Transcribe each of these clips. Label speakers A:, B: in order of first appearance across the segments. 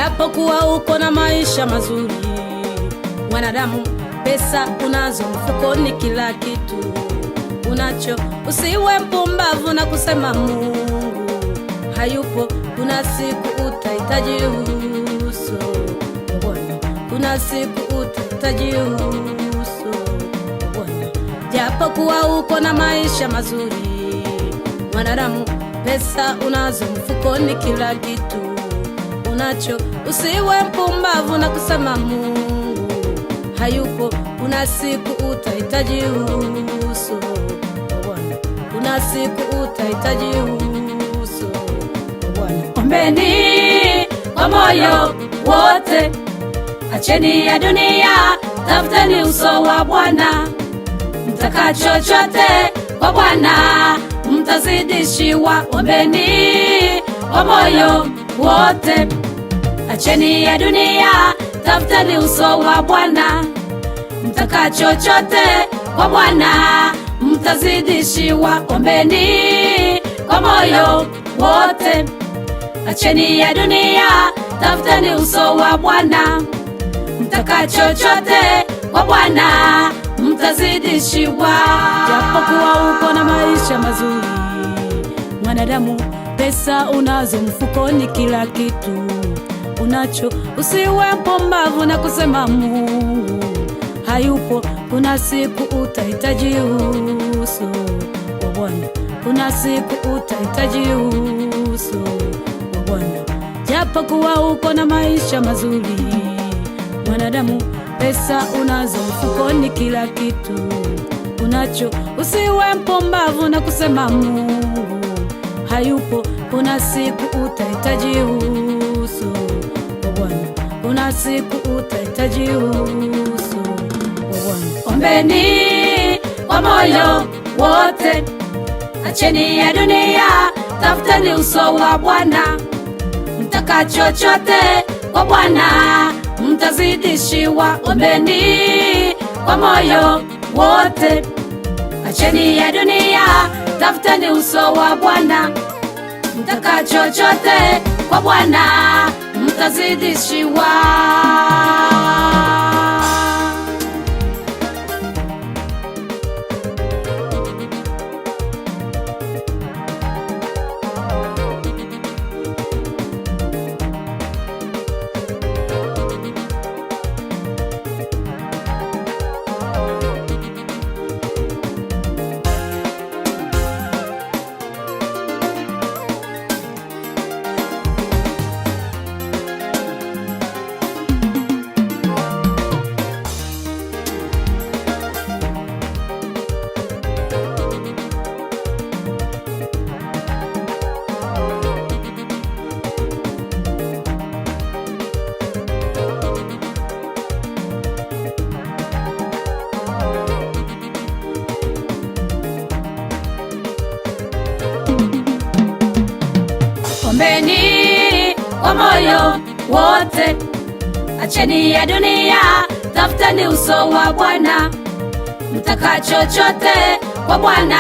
A: Japokuwa uko na maisha mazuri, mwanadamu, pesa unazo mfukoni, kila kitu unacho, usiwe mpumbavu na kusema Mungu hayupo. Kuna siku utahitaji uso wa Bwana, kuna siku utahitaji uso wa Bwana. Japokuwa uko na maisha mazuri, mwanadamu, pesa unazo mfukoni, kila kitu unacho, usiwe mpumbavu na kusema Mungu hayupo. Kuna siku utahitaji uso wa Bwana, kuna siku utahitaji uso wa Bwana. Ombeni kwa moyo wote, acheni ya dunia, tafuteni uso wa Bwana. Mtaka chochote kwa Bwana mtazidishiwa. Ombeni kwa moyo wote, acheni ya dunia, tafuteni uso wa Bwana. Mtaka chochote kwa Bwana mtazidishiwa. Ombeni kwa moyo wote, acheni ya dunia, tafuteni uso wa Bwana. Mtaka chochote kwa Bwana mtazidishiwa. Japokuwa uko na maisha mazuri, mwanadamu, pesa unazo mfukoni, kila kitu unacho, usiwe mpumbavu na kusema Mungu hayupo. Kuna siku utahitaji uso wa Bwana, kuna siku utahitaji uso wa Bwana. Japokuwa uko na maisha mazuri, mwanadamu, pesa unazo mfukoni, kila kitu unacho, usiwe mpumbavu na kusema Mungu hayupo. Kuna siku utahitaji uso wa Bwana, kuna siku utahitaji uso wa Bwana. Ombeni kwa moyo wote, acheni ya dunia, tafuteni uso wa Bwana. Mtaka chochote kwa Bwana mtazidishiwa. Ombeni kwa moyo wote, acheni ya dunia, tafuteni uso wa Bwana. Mtaka chochote kwa Bwana mtazidishiwa. Ombeni kwa moyo wote, acheni ya dunia, tafuteni uso wa Bwana. Mtaka chochote kwa Bwana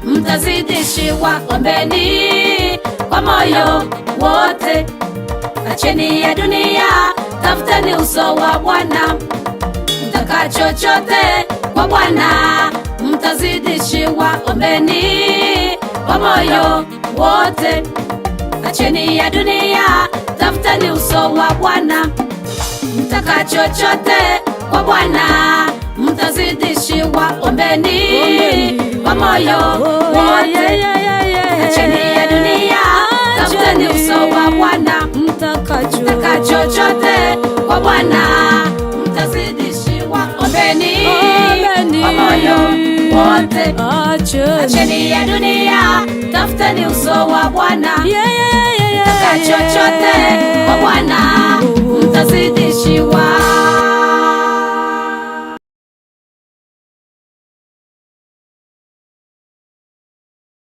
A: mtazidishiwa. Ombeni kwa moyo wote, acheni ya dunia, tafuteni uso wa Bwana. Mtaka chochote kwa Bwana mtazidishiwa. Ombeni kwa moyo wote, acheni ya dunia, tafuteni uso wa Bwana. Mtaka chochote kwa Bwana mtazidishiwa. Ombeni kwa moyo wote, acheni ya dunia, tafuteni uso wa Bwana. Mtaka chochote kwa Bwana mtazidishiwa. Ombeni kwa moyo wote, acheni ya dunia, tafuteni uso wa Bwana. Mtaka chochote